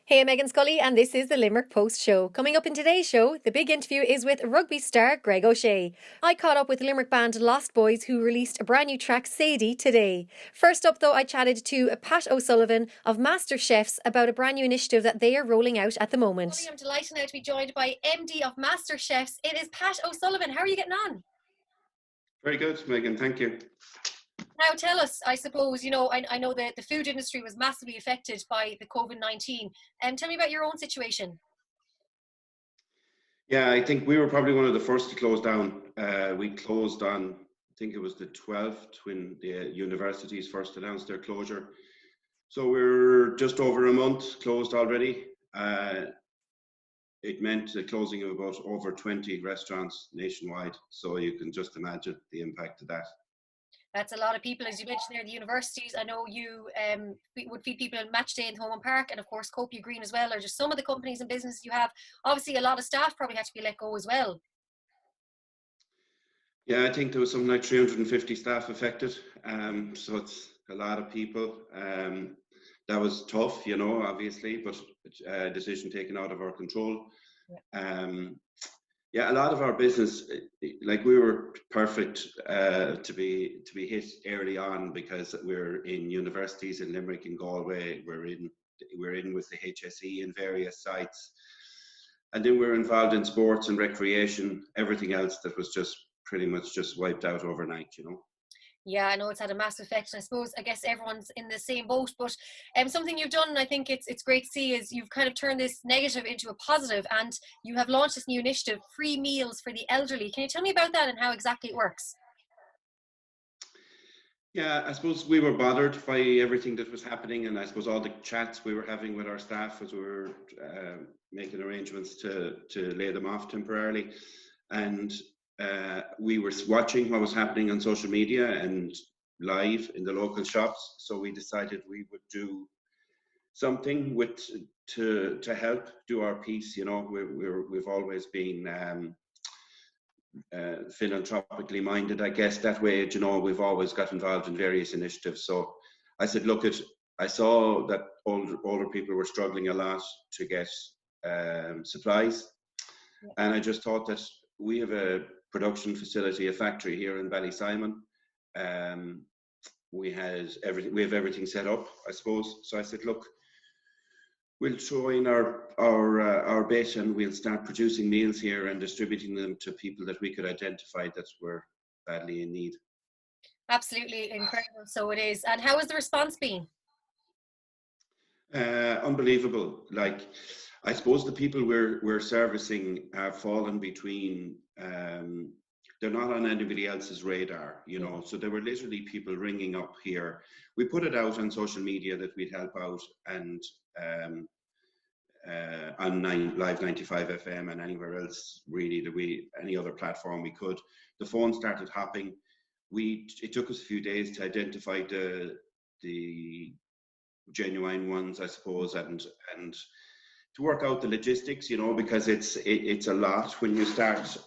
Hey, I'm Meghann Scully, and this is the Limerick Post Show. Coming up in today's show, the big interview is with rugby star Greg O'Shea. I caught up with the Limerick band Lost Boys, who released a brand new track, Sadie, today. First up, though, I chatted to Pat O'Sullivan of Master Chefs about a brand new initiative that they are rolling out at the moment. I'm delighted now to be joined by MD of Master Chefs. It is Pat O'Sullivan. How are you getting on? Very good, Meghann. Thank you. Now tell us, I suppose, I know that the food industry was massively affected by the COVID-19. Tell me about your own situation. Yeah, I think we were probably one of the first to close down. We closed on, I think it was the 12th when the universities first announced their closure. So we're just over a month closed already. It meant the closing of about over 20 restaurants nationwide. So you can just imagine the impact of that. That's a lot of people, as you mentioned there, the universities. I know you would feed people in Match Day in Home Park, and of course Copia Green as well, or just some of the companies and businesses you have. Obviously, a lot of staff probably had to be let go as well. Yeah, I think there was something like 350 staff affected. So it's a lot of people. That was tough, obviously, but a decision taken out of our control. Yeah, a lot of our business, like we were perfect to be hit early on because we're in universities in Limerick and Galway. We're in with the HSE in various sites, and then we're involved in sports and recreation. Everything else that was just pretty much just wiped out overnight. Yeah, I know it's had a massive effect, and I guess everyone's in the same boat. But something you've done, and I think it's great to see, is you've kind of turned this negative into a positive, and you have launched this new initiative, free meals for the elderly. Can you tell me about that and how exactly it works? Yeah, I suppose we were bothered by everything that was happening, and I suppose all the chats we were having with our staff as we were making arrangements to lay them off temporarily. And we were watching what was happening on social media and live in the local shops. So we decided we would do something to help do our piece. We've always been philanthropically minded, I guess, that way. We've always got involved in various initiatives. So I said, I saw that older people were struggling a lot to get supplies. And I just thought that we have a production facility, a factory here in Ballysimon. We have everything set up, I suppose. So I said, look, we'll throw in our bit and we'll start producing meals here and distributing them to people that we could identify that were badly in need. Absolutely incredible. So it is. And how has the response been? Unbelievable. Like, I suppose the people we're servicing have fallen between, they're not on anybody else's radar, so there were literally people ringing up here. We put it out on social media that we'd help out, and on Live 95 FM and anywhere else really any other platform we could. The phone started hopping. It took us a few days to identify the genuine ones, I suppose, and to work out the logistics, because it's a lot when you start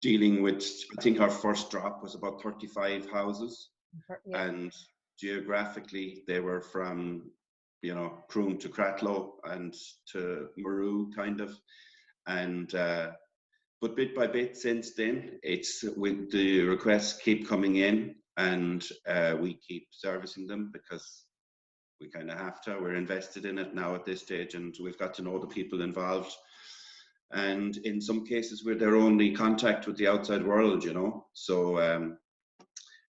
dealing with. I think our first drop was about 35 houses, and geographically they were from Croom to Cratloe and to Maru, kind of, and but bit by bit since then, it's with the requests keep coming in, and we keep servicing them because we kind of have to. We're invested in it now at this stage, and we've got to know the people involved. And in some cases, we're their only contact with the outside world, So,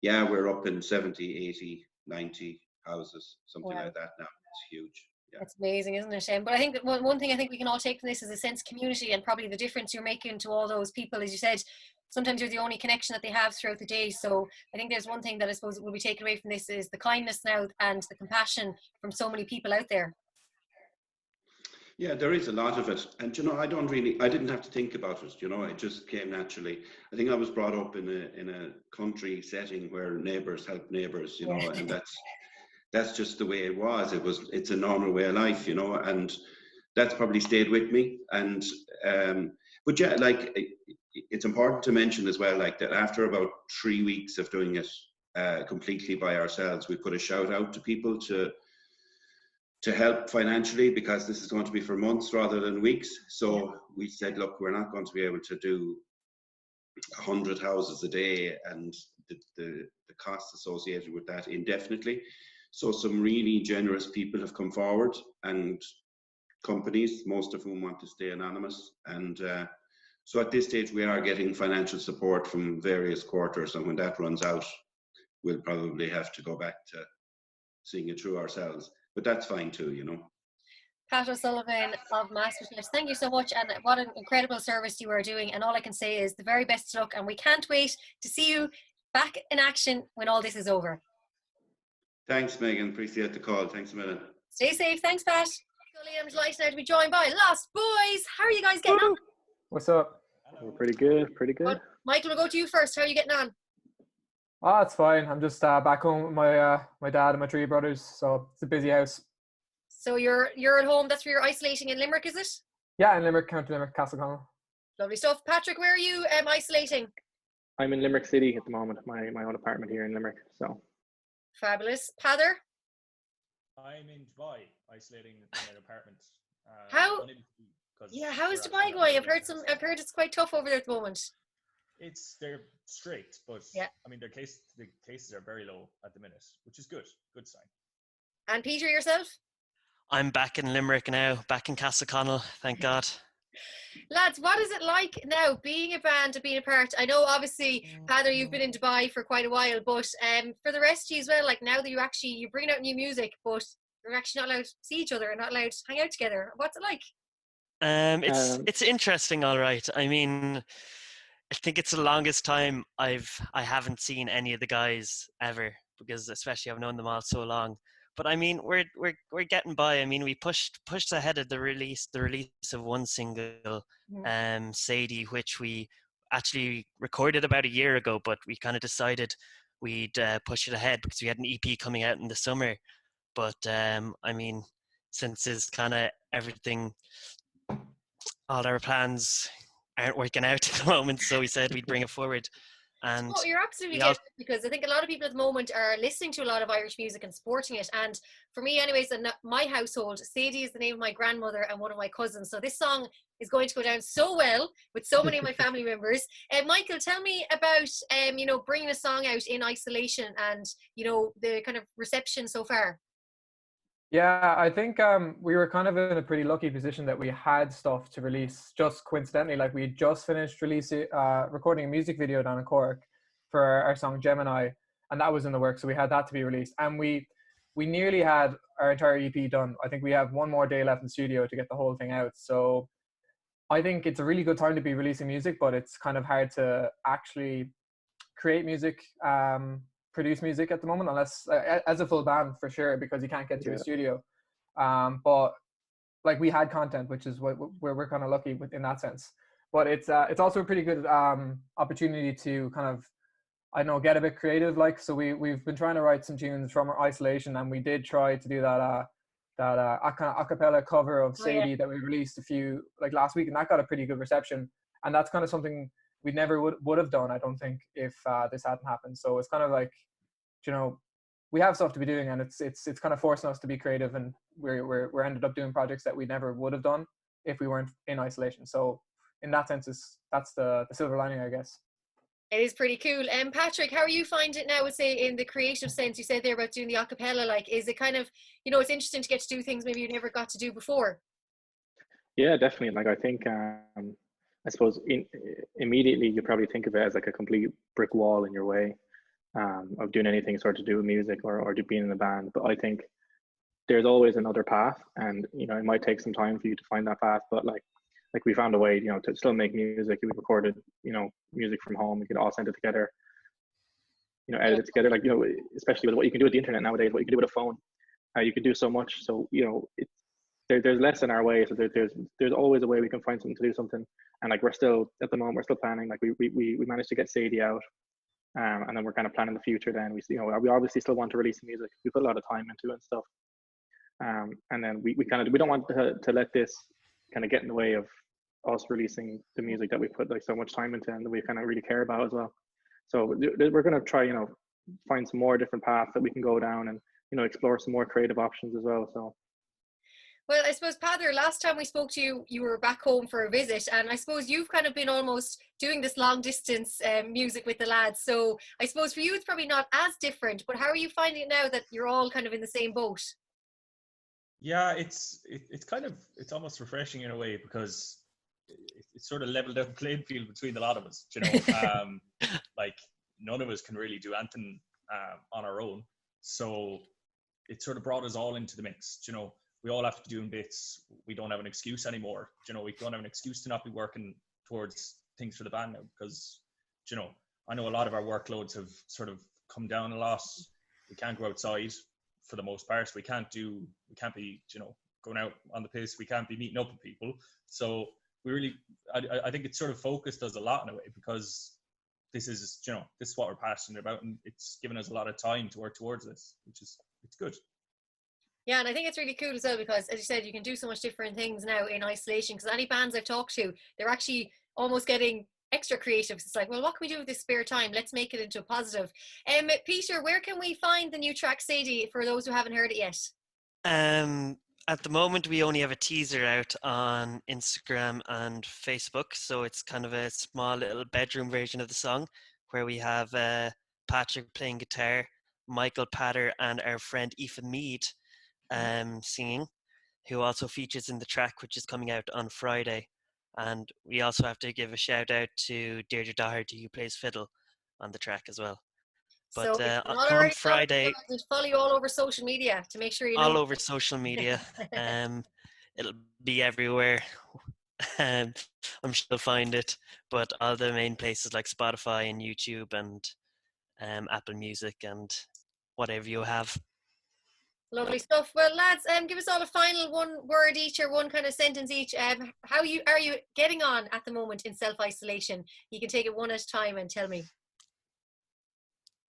yeah, we're up in 70, 80, 90 houses, something like that now. It's huge. Yeah. It's amazing, isn't it? But I think that one thing I think we can all take from this is a sense of community, and probably the difference you're making to all those people. As you said, sometimes you're the only connection that they have throughout the day. So I think there's one thing that I suppose will be taken away from this is the kindness now and the compassion from so many people out there. Yeah, there is a lot of it. And, I didn't have to think about it, it just came naturally. I think I was brought up in a country setting where neighbours help neighbours, and that's just the way it was. It's a normal way of life, and that's probably stayed with me. And, but yeah, like, it's important to mention as well, like, that after about 3 weeks of doing it completely by ourselves, we put a shout out to people to to help financially, because this is going to be for months rather than weeks. So we said, look, we're not going to be able to do 100 houses a day and the costs associated with that indefinitely. So some really generous people have come forward, and companies, most of whom want to stay anonymous. And so at this stage, we are getting financial support from various quarters. And when that runs out, we'll probably have to go back to seeing it through ourselves. But that's fine too, you know. Pat O'Sullivan of MasterChef, thank you so much, and what an incredible service you are doing. And all I can say is the very best of luck, and we can't wait to see you back in action when all this is over. Thanks, Meghann. Appreciate the call. Thanks a million. Stay safe. Thanks, Pat. Scully, I'm delighted now to be joined by Lost Boys. How are you guys getting on? What's up? We're pretty good, pretty good. Well, Michael, we'll go to you first. How are you getting on? Oh, it's fine. I'm just back home with my dad and my three brothers, so it's a busy house. So you're at home. That's where you're isolating in Limerick, is it? Yeah, in Limerick, County Limerick, Castleconnell. Lovely stuff. Patrick, where are you isolating? I'm in Limerick City at the moment, my own apartment here in Limerick. So Fabulous. Pather? I'm in Dubai, isolating in an apartment. How? Yeah, how is Dubai going? I've heard it's quite tough over there at the moment. They're strict, but yeah. I mean, the cases are very low at the minute, which is good sign. And Peter, yourself? I'm back in Limerick now, back in Castleconnell, thank God. Lads, what is it like now being a band and being a part? I know obviously, Pather, you've been in Dubai for quite a while, but for the rest of you as well, like now that you're bringing out new music, but you're actually not allowed to see each other and not allowed to hang out together. What's it like? It's interesting, all right. I mean, I think it's the longest time I haven't seen any of the guys ever, because especially I've known them all so long. But I mean, we're getting by. I mean, we pushed ahead of the release of one single, Sadie, which we actually recorded about a year ago, but we kind of decided we'd push it ahead because we had an EP coming out in the summer. But I mean, since it's kind of everything, all our plans aren't working out at the moment, so we said we'd bring it forward. And you're absolutely getting it, because I think a lot of people at the moment are listening to a lot of Irish music and supporting it. And for me anyways, in my household, Sadie is the name of my grandmother and one of my cousins. So this song is going to go down so well with so many of my family members. Michael, tell me about, bringing a song out in isolation and, the kind of reception so far. Yeah, I think we were kind of in a pretty lucky position that we had stuff to release just coincidentally. Like we just finished recording a music video down in Cork for our song Gemini, and that was in the works, so we had that to be released. And we nearly had our entire EP done. I think we have one more day left in the studio to get the whole thing out. So I think it's a really good time to be releasing music, but it's kind of hard to actually create music, produce music at the moment, unless as a full band for sure, because you can't get to a studio. But like we had content, which is where we're kind of lucky in that sense. But it's also a pretty good opportunity to kind of, I know, get a bit creative. Like, so we've been trying to write some tunes from our isolation, and we did try to do that kind of acapella cover of Sadie that we released last week, and that got a pretty good reception. And that's kind of something we never would have done, I don't think, if this hadn't happened. So it's kind of like, we have stuff to be doing, and it's kind of forcing us to be creative, and we're ended up doing projects that we never would have done if we weren't in isolation. So in that sense, that's the silver lining, I guess. It is pretty cool. Patrick, how are you finding it now? I would say in the creative sense, you said there about doing the acapella. Like, is it kind of, it's interesting to get to do things maybe you never got to do before? Yeah, definitely. Like, I think, I suppose immediately you probably think of it as like a complete brick wall in your way of doing anything sort of to do with music or to being in a band. But I think there's always another path, and it might take some time for you to find that path. But like we found a way, to still make music. We recorded, music from home. We could all send it together, edit it together. Like, especially with what you can do with the internet nowadays, what you can do with a phone, you can do so much. So there's less in our way. So there's always a way we can find something to do something. And like we're still planning. Like we managed to get Sadie out, and then we're kind of planning the future. Then we obviously still want to release music. We put a lot of time into it and stuff. And then we don't want to let this kind of get in the way of us releasing the music that we put like so much time into and that we kind of really care about as well. So we're going to try, find some more different paths that we can go down and, explore some more creative options as well. So Well, I suppose, Pather, last time we spoke to you, you were back home for a visit, and I suppose you've kind of been almost doing this long distance music with the lads. So I suppose for you, it's probably not as different, but how are you finding it now that you're all kind of in the same boat? Yeah, it's kind of, it's almost refreshing in a way, because it's sort of leveled out the playing field between a lot of us, you know. Like, none of us can really do anything on our own, so it sort of brought us all into the mix, you know. We all have to do in bits. We don't have an excuse anymore, you know. We don't have an excuse to not be working towards things for the band now, because, you know, I know a lot of our workloads have sort of come down a lot. We can't go outside for the most part. We can't be, you know, going out on the piss. We can't be meeting up with people. So we really, I think it sort of focused us a lot in a way, because this is, you know, this is what we're passionate about, and it's given us a lot of time to work towards this, which is, it's good. Yeah, and I think it's really cool as well, because, as you said, you can do so much different things now in isolation. Because any bands I've talked to, they're actually almost getting extra creative. It's like, well, what can we do with this spare time? Let's make it into a positive. Peter, where can we find the new track Sadie for those who haven't heard it yet? At the moment, we only have a teaser out on Instagram and Facebook, so it's kind of a small little bedroom version of the song, where we have Patrick playing guitar, Michael Patter, and our friend Aoife Mead singing, who also features in the track, which is coming out on Friday. And we also have to give a shout out to Deirdre Doherty, who plays fiddle on the track as well. But So if you're not come already Friday, follow you all over social media to make sure you know. all over social media. It'll be everywhere. I'm sure you'll find it, but all the main places like Spotify and YouTube and Apple Music and whatever you have. Lovely stuff. Well, lads, give us all a final one word each, or one kind of sentence each. How are you getting on at the moment in self-isolation? You can take it one at a time and tell me.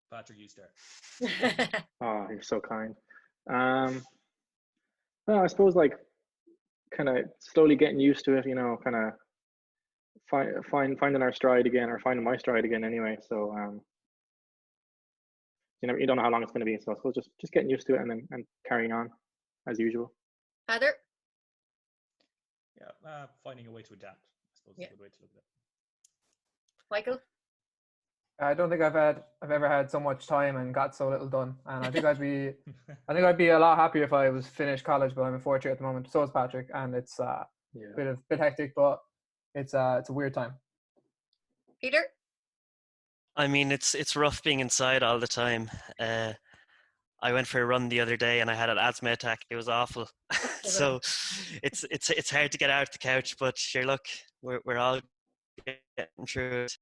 Patrick, you start. Oh, you're so kind. Well, I suppose, like, kind of slowly getting used to it, you know, kind of finding our stride again, or finding my stride again anyway. So you don't know how long it's going to be, so I suppose just getting used to it, and carrying on as usual. Heather? Yeah, finding a way to adapt, I suppose, is a good way to look at it. Michael? I don't think I've ever had so much time and got so little done. And I think I'd be a lot happier if I was finished college, but I'm in fourth year at the moment. So is Patrick, and it's a bit hectic, but it's a weird time. Peter? I mean, it's rough being inside all the time. I went for a run the other day and I had an asthma attack. It was awful. So it's hard to get out of the couch, but sure, look, we're all getting through it.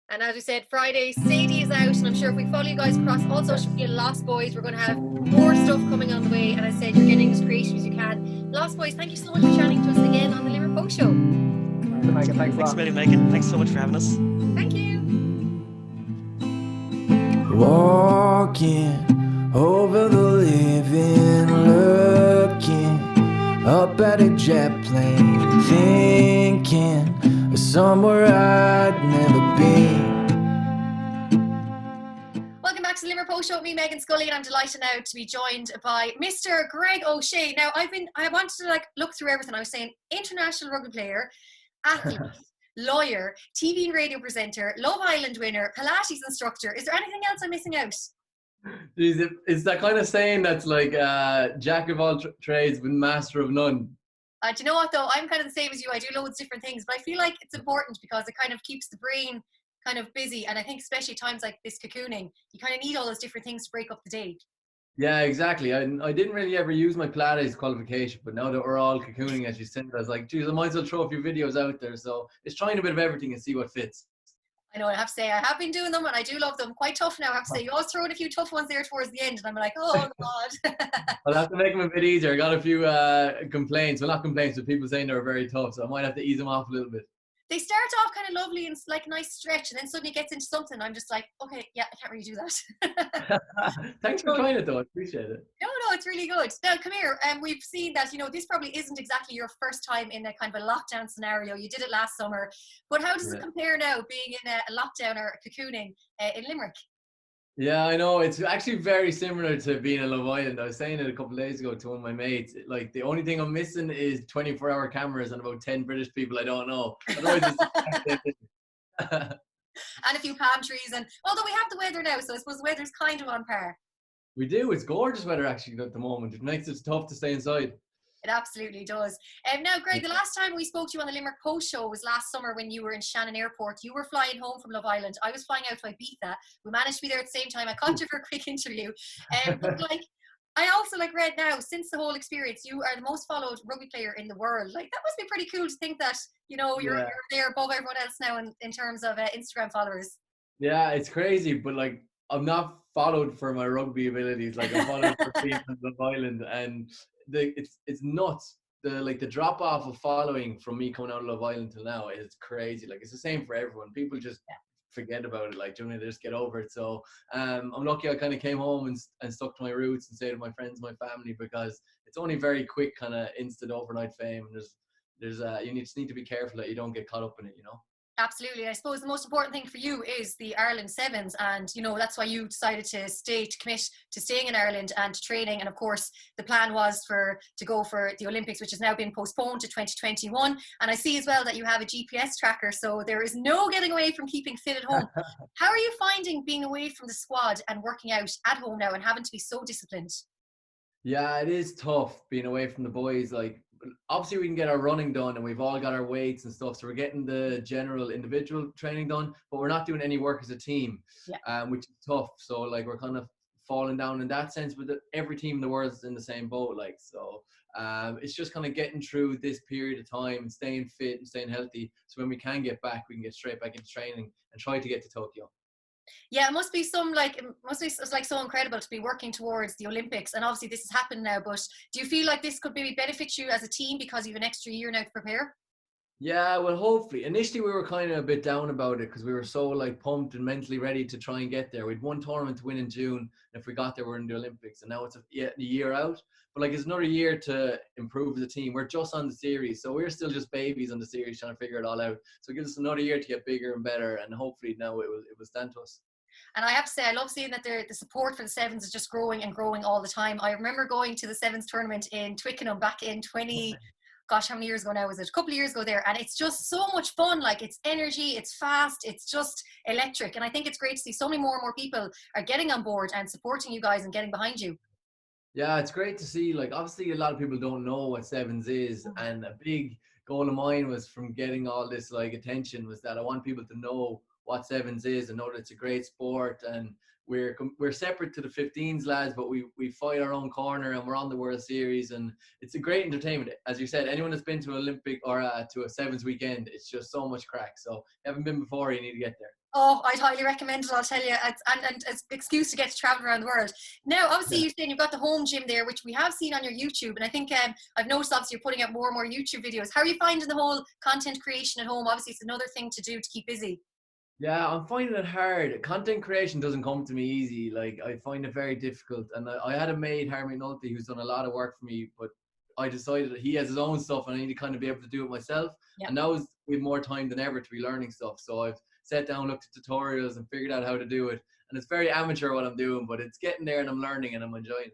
And as we said, Friday, Sadie is out, and I'm sure if we follow you guys across all social media, Lost Boys, we're going to have more stuff coming on the way. And I said, you're getting as creative as you can. Lost Boys, thank you so much for chatting to us again on the Limerick Post Show. Meghann, thanks a lot. Thanks a million, Meghann. Thanks so much for having us. Thank you. Walking over the living, looking up at a jet plane, thinking of somewhere I'd never been. Welcome back to the Limerick Post Show with me, Meghann Scully, and I'm delighted now to be joined by Mr. Greg O'Shea. Now, I wanted to look through everything. I was saying international rugby player, athlete, lawyer, TV and radio presenter, Love Island winner, Pilates instructor. Is there anything else I'm missing out? Jeez, it's that kind of saying that's like jack of all trades but master of none. Do you know what though? I'm kind of the same as you. I do loads of different things, but I feel like it's important because it kind of keeps the brain kind of busy. And I think especially times like this cocooning, you kind of need all those different things to break up the day. Yeah, exactly. I didn't really ever use my Pilates qualification, but now that we're all cocooning, as you said, I was like, geez, I might as well throw a few videos out there. So it's trying a bit of everything and see what fits. I know, I have to say, I have been doing them and I do love them. Quite tough now, I have to say. You always throw in a few tough ones there towards the end and I'm like, oh God. I'll have to make them a bit easier. I got a few complaints. Well, not complaints, but people saying they were very tough. So I might have to ease them off a little bit. They start off kind of lovely and like a nice stretch, and then suddenly it gets into something. I'm just like, okay, yeah, I can't really do that. Thanks for trying it, though. I appreciate it. No, it's really good. Now, come here. We've seen that, this probably isn't exactly your first time in a kind of a lockdown scenario. You did it last summer. But how does it compare now, being in a lockdown or cocooning in Limerick? Yeah, I know. It's actually very similar to being in Love Island. I was saying it a couple of days ago to one of my mates. Like, the only thing I'm missing is 24-hour cameras and about 10 British people I don't know. Otherwise, it's And a few palm trees. And although we have the weather now, so I suppose the weather's kind of on par. we do. It's gorgeous weather actually at the moment. It makes it tough to stay inside. It absolutely does. Now, Greg, the last time we spoke to you on the Limerick Post show was last summer when you were in Shannon Airport. You were flying home from Love Island. I was flying out to Ibiza. We managed to be there at the same time. I caught you for a quick interview. But like, I also like read now, since the whole experience, you are the most followed rugby player in the world. Like, that must be pretty cool to think that, you know, you're there above everyone else now in terms of Instagram followers. Yeah, it's crazy, but like, I'm not followed for my rugby abilities. Like, I'm followed for being on Love Island, and it's nuts. The drop off of following from me coming out of Love Island till now is crazy. Like, it's the same for everyone. People just forget about it. Like, do you know, they just get over it. So I'm lucky I kind of came home and stuck to my roots and stayed with my friends, my family, because it's only very quick, kind of instant overnight fame. And there's you just need to be careful that you don't get caught up in it, you know. Absolutely. I suppose the most important thing for you is the Ireland Sevens, and you know that's why you decided to commit to staying in Ireland and to training. And of course, the plan was to go for the Olympics, which has now been postponed to 2021. And I see as well that you have a GPS tracker, so there is no getting away from keeping fit at home. How are you finding being away from the squad and working out at home now and having to be so disciplined? Yeah, it is tough being away from the boys. Like, obviously we can get our running done and we've all got our weights and stuff, so we're getting the general individual training done, but we're not doing any work as a team, which is tough. So like, we're kind of falling down in that sense, but every team in the world is in the same boat. Like, so it's just kind of getting through this period of time and staying fit and staying healthy, so when we can get back, we can get straight back into training and try to get to Tokyo. Yeah, it must be so incredible to be working towards the Olympics. And obviously this has happened now, but do you feel like this could maybe benefit you as a team because you have an extra year now to prepare? Yeah, well, hopefully. Initially, we were kind of a bit down about it because we were so like pumped and mentally ready to try and get there. We'd one tournament to win in June, and if we got there, we're in the Olympics. And now it's a year out. But like, it's another year to improve the team. We're just on the series, so we're still just babies on the series trying to figure it all out. So it gives us another year to get bigger and better, and hopefully now it will stand to us. And I have to say, I love seeing that the support for the Sevens is just growing and growing all the time. I remember going to the Sevens tournament in Twickenham back in gosh, how many years ago now was it? A couple of years ago there. And it's just so much fun. Like, it's energy, it's fast, it's just electric. And I think it's great to see so many more and more people are getting on board and supporting you guys and getting behind you. Yeah, it's great to see. Like, obviously a lot of people don't know what Sevens is, and a big goal of mine was from getting all this like attention was that I want people to know what Sevens is and know that it's a great sport, and we're separate to the 15s lads, but we fight our own corner and we're on the World Series, and it's a great entertainment. As you said, anyone that's been to an Olympic or to a Sevens weekend, it's just so much crack. So if you haven't been before, you need to get there. Oh, I'd highly recommend it, I'll tell you. And it's an excuse to get to travel around the world. Now, obviously, you're saying you've got the home gym there, which we have seen on your YouTube. And I think I've noticed, obviously, you're putting out more and more YouTube videos. How are you finding the whole content creation at home? Obviously, it's another thing to do to keep busy. Yeah, I'm finding it hard. Content creation doesn't come to me easy. Like, I find it very difficult. And I had a mate, Harry McNulty, who's done a lot of work for me, but I decided that he has his own stuff and I need to kind of be able to do it myself. And now we have more time than ever to be learning stuff. So I've sat down, looked at tutorials and figured out how to do it. And it's very amateur what I'm doing, but it's getting there and I'm learning and I'm enjoying it.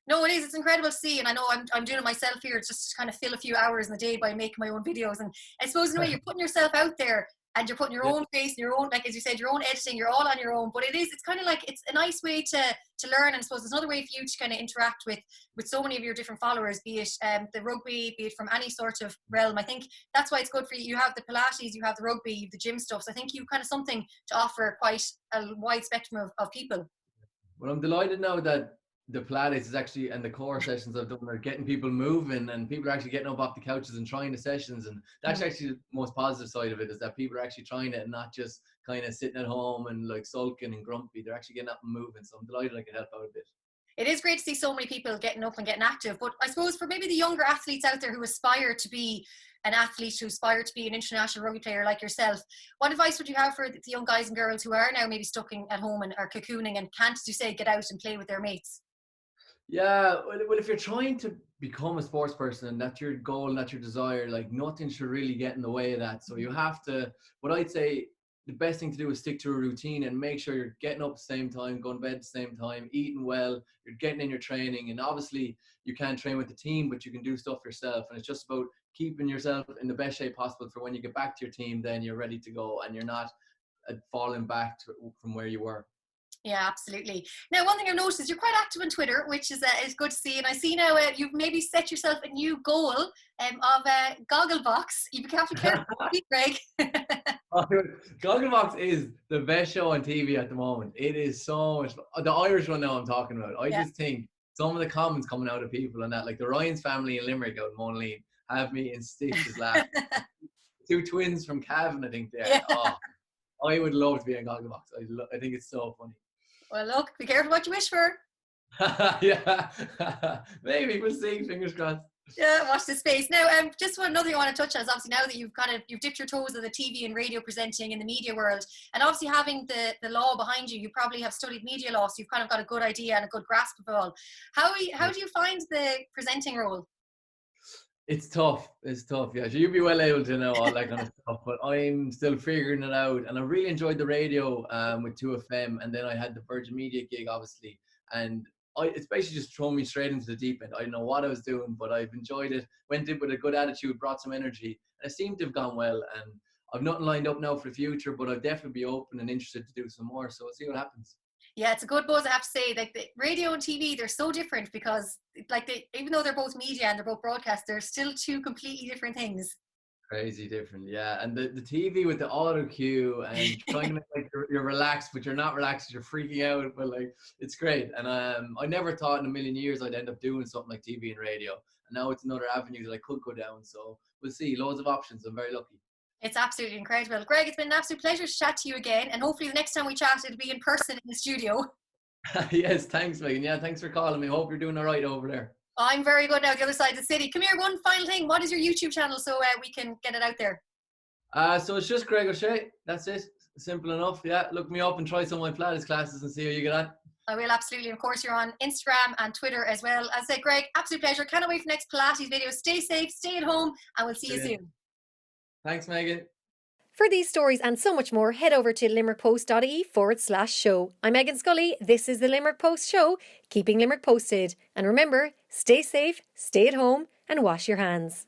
No, it is. It's incredible to see. And I know I'm doing it myself here, just to kind of fill a few hours in the day by making my own videos. And I suppose in a way you're putting yourself out there and you're putting your own face and your own, like as you said, your own editing, you're all on your own. But it's kind of like, it's a nice way to learn. And I suppose it's another way for you to kind of interact with so many of your different followers, be it the rugby, be it from any sort of realm. I think that's why it's good for you. You have the Pilates, you have the rugby, you have the gym stuff. So I think you kind of something to offer quite a wide spectrum of people. Well, I'm delighted now that the Pilates is actually, and the core sessions I've done are getting people moving, and people are actually getting up off the couches and trying the sessions. And that's actually the most positive side of it, is that people are actually trying it and not just kind of sitting at home and like sulking and grumpy. They're actually getting up and moving. So I'm delighted I can help out a bit. It is great to see so many people getting up and getting active. But I suppose for maybe the younger athletes out there who aspire to be an athlete, who aspire to be an international rugby player like yourself, what advice would you have for the young guys and girls who are now maybe stuck at home and are cocooning and can't, as you say, get out and play with their mates? Yeah, well, if you're trying to become a sports person and that's your goal and that's your desire, like nothing should really get in the way of that. So you have to, what I'd say, the best thing to do is stick to a routine and make sure you're getting up at the same time, going to bed at the same time, eating well, you're getting in your training. And obviously you can't train with the team, but you can do stuff yourself. And it's just about keeping yourself in the best shape possible for when you get back to your team, then you're ready to go and you're not falling back from where you were. Yeah, absolutely. Now, one thing I've noticed is you're quite active on Twitter, which is good to see. And I see now you've maybe set yourself a new goal of Gogglebox. You have to careful, Greg. Gogglebox is the best show on TV at the moment. It is so much. The Irish one now I'm talking about. I just think some of the comments coming out of people and that, like the Ryan's family in Limerick out in Monaleen, have me in stitches laughing. 2 twins from Cavan, I think they are. Oh, I would love to be in Gogglebox. I think it's so funny. Well, look, be careful what you wish for. Yeah, maybe we'll see. Fingers crossed. Yeah, watch this space. Now, just another thing I want to touch on is obviously now that you've dipped your toes in the TV and radio presenting in the media world, and obviously having the law behind you, you probably have studied media law, so you've kind of got a good idea and a good grasp of it all. How do you find the presenting role? It's tough. It's tough. Yeah, so you'd be well able to know all that kind of stuff, but I'm still figuring it out. And I really enjoyed the radio with 2FM, and then I had the Virgin Media gig, obviously. And it's basically just thrown me straight into the deep end. I didn't know what I was doing, but I've enjoyed it. Went in with a good attitude, brought some energy, and it seemed to have gone well. And I've nothing lined up now for the future, but I'd definitely be open and interested to do some more. So we'll see what happens. Yeah, it's a good buzz, I have to say. Like the radio and TV, they're so different because even though they're both media and they're both broadcast, they're still 2 completely different things. Crazy different, yeah. And the TV with the auto cue and trying to make like you're relaxed, but you're not relaxed, you're freaking out. But like it's great. And I never thought in a million years I'd end up doing something like TV and radio. And now it's another avenue that I could go down. So we'll see. Loads of options. I'm very lucky. It's absolutely incredible. Greg, it's been an absolute pleasure to chat to you again. And hopefully the next time we chat, it'll be in person in the studio. Yes, thanks, Meghann. Yeah, thanks for calling me. Hope you're doing all right over there. I'm very good now, the other side of the city. Come here, one final thing. What is your YouTube channel so we can get it out there? So it's just Greg O'Shea. That's it. Simple enough. Yeah, look me up and try some of my Pilates classes and see how you get on. I will, absolutely. Of course, you're on Instagram and Twitter as well. As I said, Greg, absolute pleasure. Can't wait for the next Pilates video. Stay safe, stay at home, and we'll see you soon. Thanks, Meghann. For these stories and so much more, head over to limerickpost.ie/show. I'm Meghann Scully. This is the Limerick Post Show, keeping Limerick posted. And remember, stay safe, stay at home, and wash your hands.